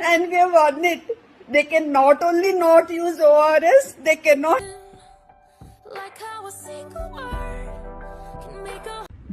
and we have won it. They can not only not use ORS, they cannot.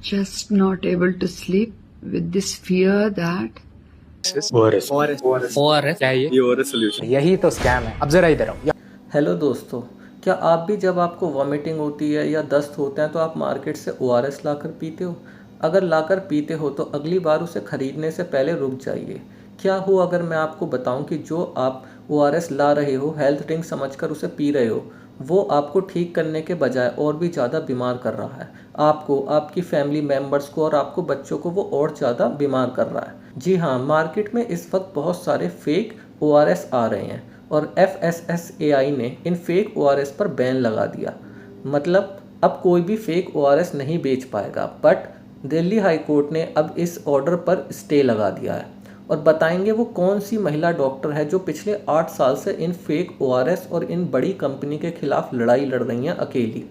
Just not able to sleep with this fear that ORS क्या है ये ORS solution. यही तो scam है। अब जरा इधर आओ। हेलो दोस्तों, क्या आप भी जब आपको वॉमिटिंग होती है या दस्त होते हैं तो आप मार्केट से ORS लाकर पीते हो? अगर लाकर पीते हो तो अगली बार उसे ख़रीदने से पहले रुक जाइए। क्या हो अगर मैं आपको बताऊं कि जो आप ORS ला रहे हो, हेल्थ ड्रिंक समझकर उसे पी रहे हो, वो आपको ठीक करने के बजाय और भी ज़्यादा बीमार कर रहा है। आपको, आपकी फैमिली मेम्बर्स को और आपको बच्चों को वो और ज़्यादा बीमार कर रहा है। जी हाँ, मार्केट में इस वक्त बहुत सारे फेक ORS आ रहे हैं और FSSAI ने इन फेक ORS पर बैन लगा दिया। मतलब अब कोई भी फेक ORS नहीं बेच पाएगा। बट दिल्ली हाई कोर्ट ने अब इस ऑर्डर पर स्टे लगा दिया है और बताएंगे वो कौन सी महिला डॉक्टर है जो पिछले 8 साल से इन फेक ORS और इन बड़ी कंपनी के खिलाफ लड़ाई लड़ रही हैं अकेली।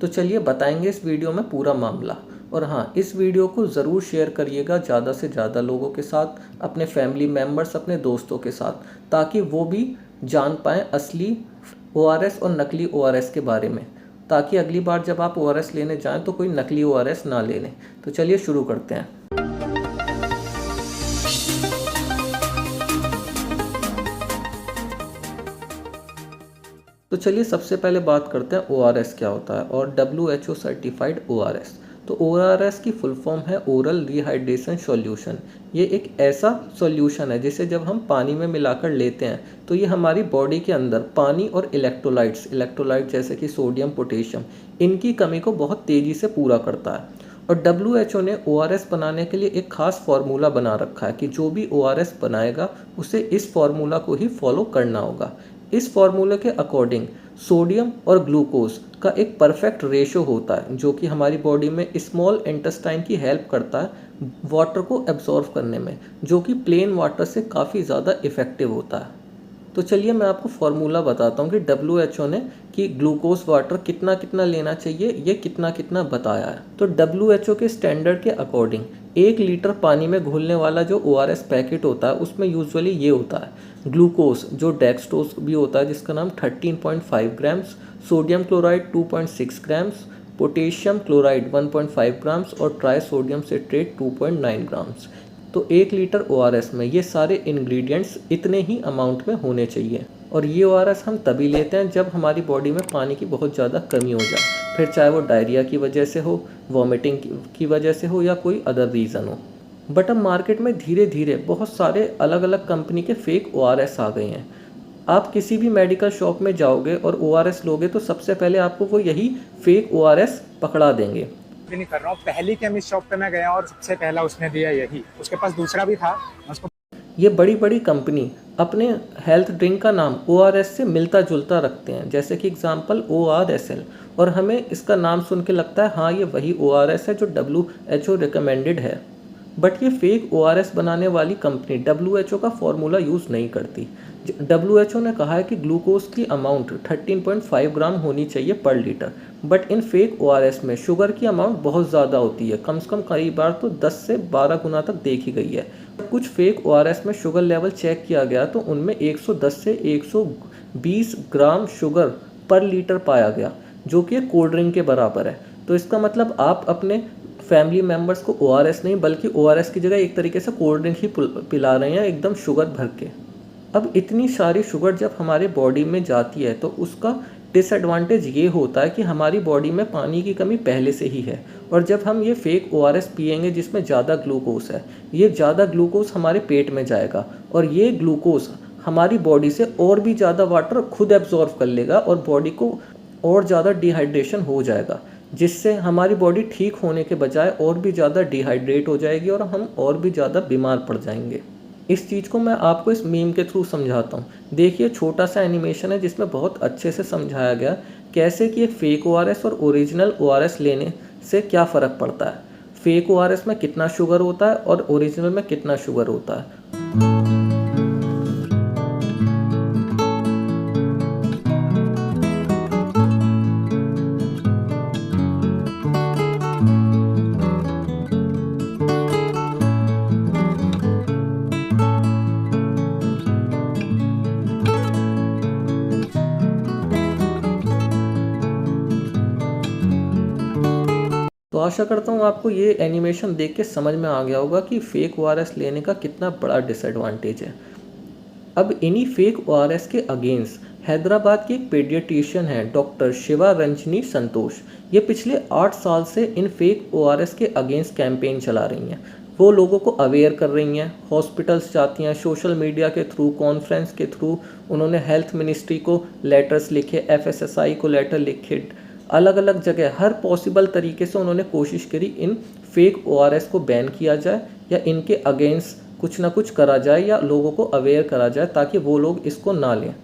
तो चलिए बताएंगे इस वीडियो में पूरा मामला। और हाँ, इस वीडियो को ज़रूर शेयर करिएगा ज़्यादा से ज़्यादा लोगों के साथ, अपने फैमिली मेम्बर्स, अपने दोस्तों के साथ, ताकि वो भी जान पाएँ असली ORS और नकली ORS के बारे में, ताकि अगली बार जब आप ORS लेने जाएं तो कोई नकली ORS ना ले लें। तो चलिए शुरू करते हैं। तो चलिए सबसे पहले बात करते हैं ORS क्या होता है और WHO सर्टिफाइड ORS। तो ORS की फुल फॉर्म है ओरल रिहाइड्रेशन सॉल्यूशन। ये एक ऐसा सॉल्यूशन है जिसे जब हम पानी में मिलाकर लेते हैं तो ये हमारी बॉडी के अंदर पानी और इलेक्ट्रोलाइट जैसे कि सोडियम, पोटेशियम, इनकी कमी को बहुत तेज़ी से पूरा करता है। और WHO ने ORS बनाने के लिए एक खास फार्मूला बना रखा है कि जो भी ORS बनाएगा उसे इस फार्मूला को ही फॉलो करना होगा। इस फार्मूले के अकॉर्डिंग सोडियम और ग्लूकोज का एक परफेक्ट रेशो होता है जो कि हमारी बॉडी में स्मॉल इंटेस्टाइन की हेल्प करता है वाटर को एब्जॉर्व करने में, जो कि प्लेन वाटर से काफ़ी ज़्यादा इफ़ेक्टिव होता है। तो चलिए मैं आपको फार्मूला बताता हूँ कि WHO ने कि ग्लूकोज वाटर कितना कितना लेना चाहिए, ये कितना कितना बताया है। तो WHO के स्टैंडर्ड के अकॉर्डिंग 1 लीटर पानी में घुलने वाला जो ORS पैकेट होता है उसमें यूजुअली ये होता है ग्लूकोज, जो डेक्सट्रोज भी होता है जिसका नाम 13.5 grams, sodium chloride 2.6 grams, potassium chloride 1.5 grams और ट्राई सोडियम सिट्रेट 2.9 ग्राम्स। तो 1 लीटर ORS में ये सारे इंग्रेडिएंट्स इतने ही अमाउंट में होने चाहिए। और ये ORS हम तभी लेते हैं जब हमारी बॉडी में पानी की बहुत ज़्यादा कमी हो जाए, फिर चाहे वो डायरिया की वजह से हो, वॉमिटिंग की वजह से हो या कोई अदर रीज़न हो। बट अब मार्केट में धीरे धीरे बहुत सारे अलग अलग कंपनी के फेक ORS आ गए हैं। आप किसी भी मेडिकल शॉप में जाओगे और ORS लोगे तो सबसे पहले आपको वो यही फेक ORS पकड़ा देंगे। नहीं कर रहा हूँ, पहली केमिस्ट शॉप पे मैं गया और सबसे पहला उसने दिया यही, उसके पास दूसरा भी था उसको। ये बड़ी बड़ी कंपनी अपने हेल्थ ड्रिंक का नाम ORS से मिलता जुलता रखते हैं, जैसे कि एग्जांपल ORSL, और हमें इसका नाम सुन के लगता है हाँ ये वही ORS है जो WHO रिकमेंडेड है। बट ये फेक ORS बनाने वाली कंपनी WHO का फॉर्मूला यूज़ नहीं करती। WHO ने कहा है कि ग्लूकोज की अमाउंट 13.5 ग्राम होनी चाहिए पर litre, but in fake ORS में शुगर की अमाउंट बहुत ज़्यादा होती है, कम से कम कई बार तो 10 से 12 गुना तक देखी गई है। कुछ फेक ORS में शुगर लेवल चेक किया गया तो उनमें 110 से 120 ग्राम शुगर पर लीटर पाया गया, जो कि कोल्ड ड्रिंक के बराबर है। तो इसका मतलब आप अपने फैमिली मेम्बर्स को ORS नहीं बल्कि ORS की जगह एक तरीके से कोल्ड ड्रिंक ही पिला रहे हैं एकदम शुगर भर के। अब इतनी सारी शुगर जब हमारे बॉडी में जाती है तो उसका डिसएडवांटेज ये होता है कि हमारी बॉडी में पानी की कमी पहले से ही है, और जब हम ये फेक ORS पिएंगे जिसमें ज़्यादा ग्लूकोज है, ये ज़्यादा ग्लूकोज हमारे पेट में जाएगा और ये ग्लूकोज हमारी बॉडी से और भी ज़्यादा वाटर खुद एब्जॉर्व कर लेगा और बॉडी को और ज़्यादा डिहाइड्रेशन हो जाएगा, जिससे हमारी बॉडी ठीक होने के बजाय और भी ज़्यादा डिहाइड्रेट हो जाएगी और हम और भी ज़्यादा बीमार पड़ जाएंगे। इस चीज़ को मैं आपको इस मीम के थ्रू समझाता हूँ। देखिए, छोटा सा एनिमेशन है जिसमें बहुत अच्छे से समझाया गया कैसे कि एक फेक ORS और ओरिजिनल ORS लेने से क्या फ़र्क पड़ता है, फेक ORS में कितना शुगर होता है और ओरिजिनल में कितना शुगर होता है। तो आशा करता हूँ आपको ये एनिमेशन देख के समझ में आ गया होगा कि फेक ओआरएस लेने का कितना बड़ा डिसएडवांटेज है। अब इन्हीं फेक ओआरएस के अगेंस्ट हैदराबाद की एक पेडियाट्रिशियन है डॉक्टर शिवा रंजनी संतोष। ये पिछले 8 साल से इन फेक ओआरएस के अगेंस्ट कैंपेन चला रही हैं। वो लोगों को अवेयर कर रही हैं, हॉस्पिटल्स जाती हैं, सोशल मीडिया के थ्रू, कॉन्फ्रेंस के थ्रू उन्होंने हेल्थ मिनिस्ट्री को लेटर्स लिखे, एफएसएसआई को लेटर लिखे, अलग अलग जगह हर पॉसिबल तरीके से उन्होंने कोशिश करी इन फेक ओआरएस को बैन किया जाए या इनके अगेंस्ट कुछ ना कुछ करा जाए या लोगों को अवेयर करा जाए ताकि वो लोग इसको ना लें।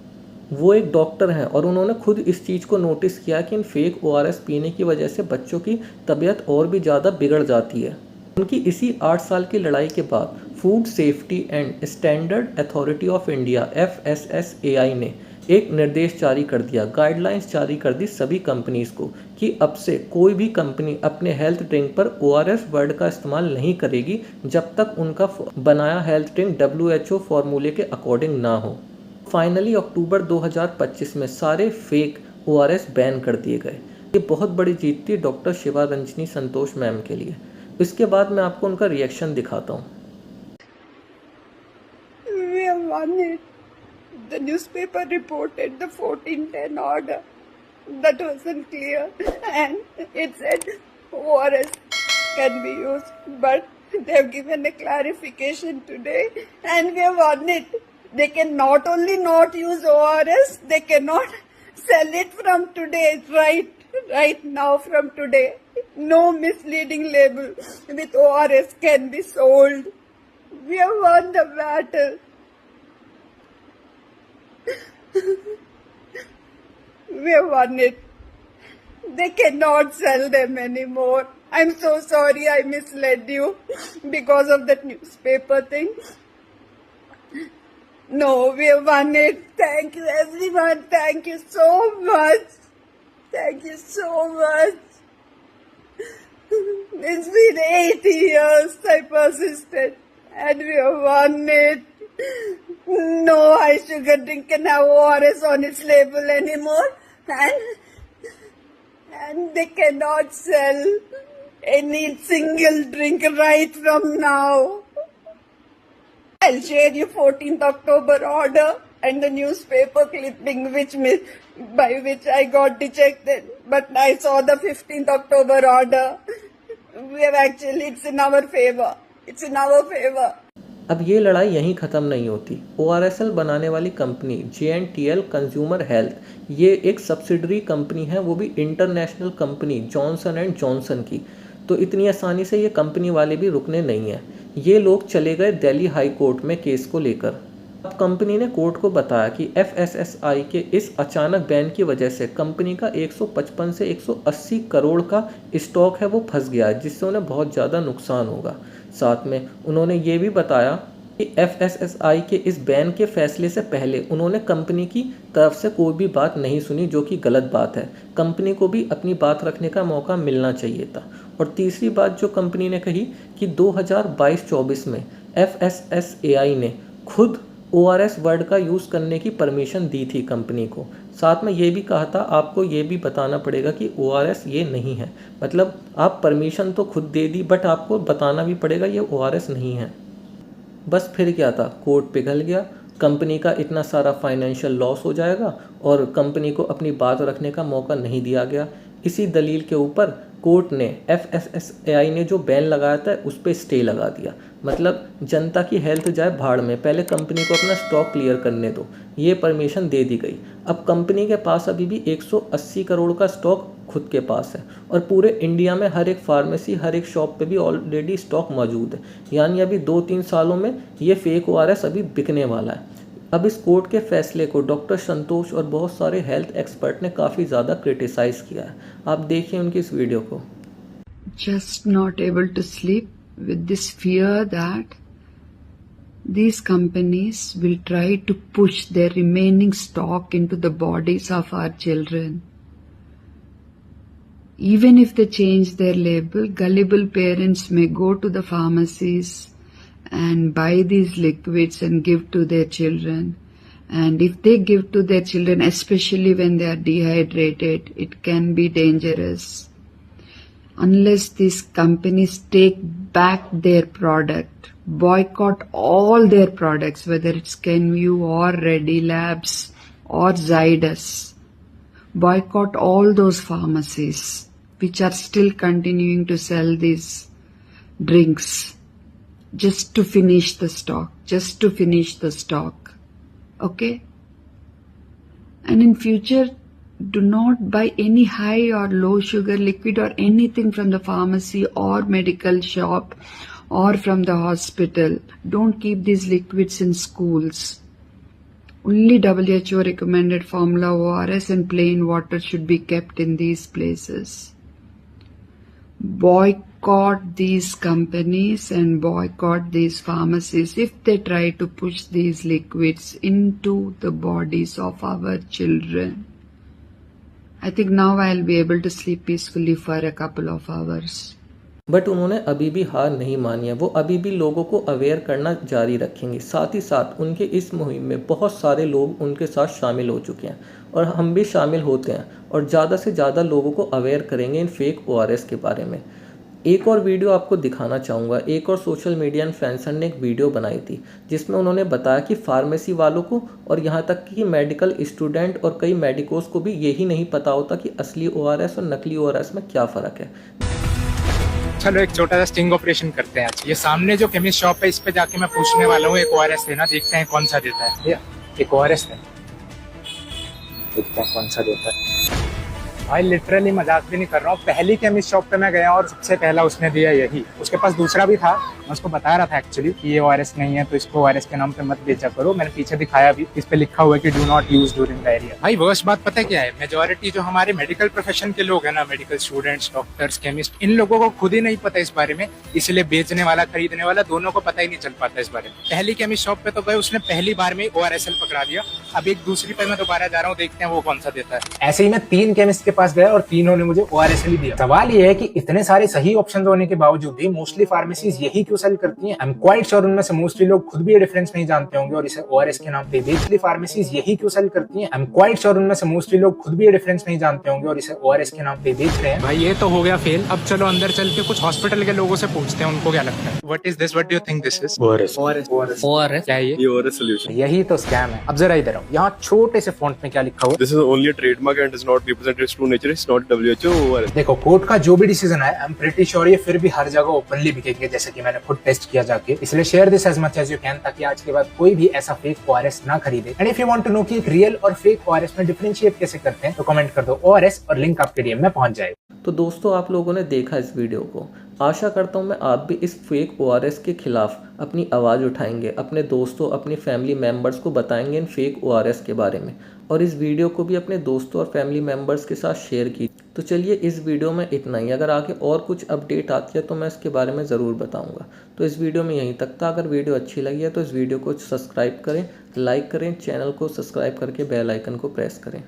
वो एक डॉक्टर हैं और उन्होंने खुद इस चीज़ को नोटिस किया कि इन फेक ओआरएस पीने की वजह से बच्चों की तबीयत और भी ज़्यादा बिगड़ जाती है। उनकी इसी 8 साल की लड़ाई के बाद food safety and standard authority of India FSSAI ने एक निर्देश जारी कर दिया, गाइडलाइंस जारी कर दी सभी कंपनीज को कि अब से कोई भी कंपनी अपने हेल्थ ड्रिंक पर ORS वर्ड का इस्तेमाल नहीं करेगी जब तक उनका बनाया हेल्थ ड्रिंक WHO फॉर्मूले के अकॉर्डिंग ना हो। फाइनली अक्टूबर 2025 में सारे फेक ORS बैन कर दिए गए। ये बहुत बड़ी जीत थी डॉक्टर शिवा रंजनी संतोष मैम के लिए। इसके बाद मैं आपको उनका रिएक्शन दिखाता हूँ। We have won it. The newspaper reported the 1410 order. That wasn't clear. And it said ORS can be used. But they have given a clarification today. And we have won it. They can not only not use ORS, they cannot sell it from today, right now from today. No misleading label with ORS can be sold. We have won the battle. We have won it. They cannot sell them anymore. I'm so sorry I misled you because of that newspaper thing. No, we have won it. Thank you everyone. Thank you so much. Thank you so much. It's been 8 years I persisted and we have won it. No high sugar drink can have ORS on its label anymore and they cannot sell any single drink right from now. I'll share you 14th October order and the newspaper clipping by which I got dejected. But I saw the 15th October order. We have actually, it's in our favor. It's in our favor. अब ये लड़ाई यहीं ख़त्म नहीं होती। ORSL बनाने वाली company JNTL consumer health, ये एक सब्सिडरी कंपनी है, वो भी international company Johnson and Johnson की। तो इतनी आसानी से ये कंपनी वाले भी रुकने नहीं हैं। ये लोग चले गए दिल्ली हाई कोर्ट में केस को लेकर। अब कंपनी ने कोर्ट को बताया कि FSSAI के इस अचानक बैन की वजह से कंपनी का 155 से 180 करोड़ का स्टॉक है वो फंस गया है, जिससे उन्हें बहुत ज़्यादा नुकसान होगा। साथ में उन्होंने ये भी बताया कि FSSAI के इस बैन के फैसले से पहले उन्होंने कंपनी की तरफ से कोई भी बात नहीं सुनी, जो कि गलत बात है। कंपनी को भी अपनी बात रखने का मौका मिलना चाहिए था। और तीसरी बात जो कंपनी ने कही कि 2022-24 में FSSAI ने खुद ORS वर्ड का यूज़ करने की परमिशन दी थी कंपनी को। साथ में ये भी कहा था आपको ये भी बताना पड़ेगा कि ORS ये नहीं है। मतलब आप परमिशन तो खुद दे दी बट आपको बताना भी पड़ेगा ये ORS नहीं है। बस फिर क्या था, कोर्ट पिघल गया, कंपनी का इतना सारा फाइनेंशियल लॉस हो जाएगा और कंपनी को अपनी बात रखने का मौका नहीं दिया गया। इसी दलील के ऊपर कोर्ट ने FSSAI ने जो बैन लगाया था उस पर स्टे लगा दिया। मतलब जनता की हेल्थ जाए भाड़ में, पहले कंपनी को अपना स्टॉक क्लियर करने दो, ये परमिशन दे दी गई। अब कंपनी के पास अभी भी 180 करोड़ का स्टॉक खुद के पास है और पूरे इंडिया में हर एक फार्मेसी, हर एक शॉप पे भी ऑलरेडी स्टॉक मौजूद है। यानी अभी 2-3 सालों में ये फेक ORS अभी बिकने वाला है। अब इस कोर्ट के फैसले को डॉक्टर संतोष और बहुत सारे हेल्थ एक्सपर्ट ने काफ़ी ज़्यादा क्रिटिसाइज़ किया है। आप देखिए उनकी इस वीडियो को। Just not able to sleep with this fear that these companies will try to push their remaining stock into the bodies of our children. Even if they change their label, gullible parents may go to the pharmacies and buy these liquids and give to their children. And if they give to their children, especially when they are dehydrated, it can be dangerous. unless these companies take back their product, boycott all their products, whether it's Kenvue or Reddy Labs or Zydus, boycott all those pharmacies which are still continuing to sell these drinks just to finish the stock, okay? And in future, do not buy any high or low sugar liquid or anything from the pharmacy or medical shop or from the hospital. Don't keep these liquids in schools. Only WHO recommended formula ORS and plain water should be kept in these places. Boycott these companies and boycott these pharmacies if they try to push these liquids into the bodies of our children. I think now I'll be able to sleep peacefully for a couple of hours. But उन्होंने अभी भी हार नहीं मानी है। वो अभी भी लोगों को अवेयर करना जारी रखेंगे। साथ ही साथ उनके इस मुहिम में बहुत सारे लोग उनके साथ शामिल हो चुके हैं और हम भी शामिल होते हैं और ज़्यादा से ज़्यादा लोगों को अवेयर करेंगे इन फेक ORS के बारे में। एक और वीडियो आपको दिखाना चाहूँगा। एक और सोशल मीडिया इन्फ्लुएंसर ने एक वीडियो बनाई थी जिसमें उन्होंने बताया कि फार्मेसी वालों को और यहाँ तक कि मेडिकल स्टूडेंट और कई मेडिकोस को भी यही नहीं पता होता कि असली ORS और नकली ORS में क्या फ़र्क है। चलो एक छोटा सा स्टिंग ऑपरेशन करते हैं आज। ये सामने जो केमिस्ट शॉप है इस पे जाके मैं पूछने वाला हूँ एक ORS देना, देखते हैं कौन सा देता है। भैया एक ORS है, देखते हैं कौन सा देता है। भाई लिटरली मजाक भी नहीं कर रहा हूँ, पहली केमिस्ट शॉप पे मैं गया और सबसे पहला उसने दिया यही। उसके पास दूसरा भी था, मैं उसको बता रहा था एक्चुअली कि ये ORS नहीं है तो इसको ORS के नाम पे मत बेचा करो। मैंने पीछे दिखाया भी, इस पे लिखा हुआ है कि do not use during diarrhoea. भाई वर्स्ट बात पता है क्या है, मेजोरिटी जो हमारे मेडिकल प्रोफेशन के लोग हैं ना, मेडिकल स्टूडेंट्स, डॉक्टर्स, केमिस्ट, इन लोगों को खुद ही नहीं पता इस बारे में, इसलिए बेचने वाला खरीदने वाला दोनों को पता ही नहीं चल पाता इस बारे में। पहली केमिस्ट शॉप पे तो गए, उसने पहली बार में ORSL पकड़ा दिया। अब एक दूसरी पे मैं दोबारा जा रहा हूँ, देखते हैं वो कौन सा देता है। ऐसे ही मैं 3 केमिस्ट के पास गया और तीनों ने मुझे ORSL ही दिया। सवाल ये है कि इतने सारे सही ऑप्शन होने के बावजूद भी मोस्टली फार्मेसीज यही क्यों सेल करती हैं? आई एम क्वाइट श्योर उनमें से मोस्टली लोग खुद भी ये डिफरेंस नहीं जानते होंगे और इसे ORS के नाम पे बेचली फार्मेसीज यही क्यों सेल करती हैं? आई एम क्वाइट श्योर उनमें से मोस्टली लोग खुद भी ये डिफरेंस नहीं जानते होंगे और इसे ORS के नाम पे बेच रहे हैं। भाई ये तो हो गया फेल। अब चलो अंदर चल के कुछ हॉस्पिटल के लोगों से पूछते हैं उनको क्या लगता है। What is this, what do you think this is? ORS क्या है ये ORS solution. यही तो स्कैम है। अब जरा इधर आओ, यहाँ छोटे से फॉन्ट में क्या लिखा हुआ? This is only a trademark and does not represent its true nature. It's not WHO ORS. देखो कोर्ट का जो भी डिसीजन है, आई एम प्रीटी श्योर ये फिर भी हर जगह ओपनली बिकेंगे, जैसे कि मैंने खुद टेस्ट किया जाके। इसलिए share this as much as you can ताकि आज के बाद कोई भी ऐसा फेक ORS ना खरीदे। And if you want to know कि एक रियल और फेक ORS में डिफरेंशिएट कैसे करते हैं तो कमेंट कर दो ORS और लिंक आपके DM में पहुंच जाएगा। तो दोस्तों आप लोगों ने देखा इस वीडियो को। आशा करता हूँ मैं आप भी इस फेक ORS के खिलाफ अपनी आवाज़ उठाएंगे, अपने दोस्तों, अपनी फैमिली मेम्बर्स को बताएंगे इन फेक ORS के बारे में और इस वीडियो को भी अपने दोस्तों और फैमिली मेम्बर्स के साथ शेयर की। तो चलिए इस वीडियो में इतना ही। अगर आगे और कुछ अपडेट आती है तो मैं इसके बारे में ज़रूर बताऊंगा। तो इस वीडियो में यहीं तक था। अगर वीडियो अच्छी लगी है तो इस वीडियो को सब्सक्राइब करें, लाइक करें, चैनल को सब्सक्राइब करके बेल आइकन को प्रेस करें।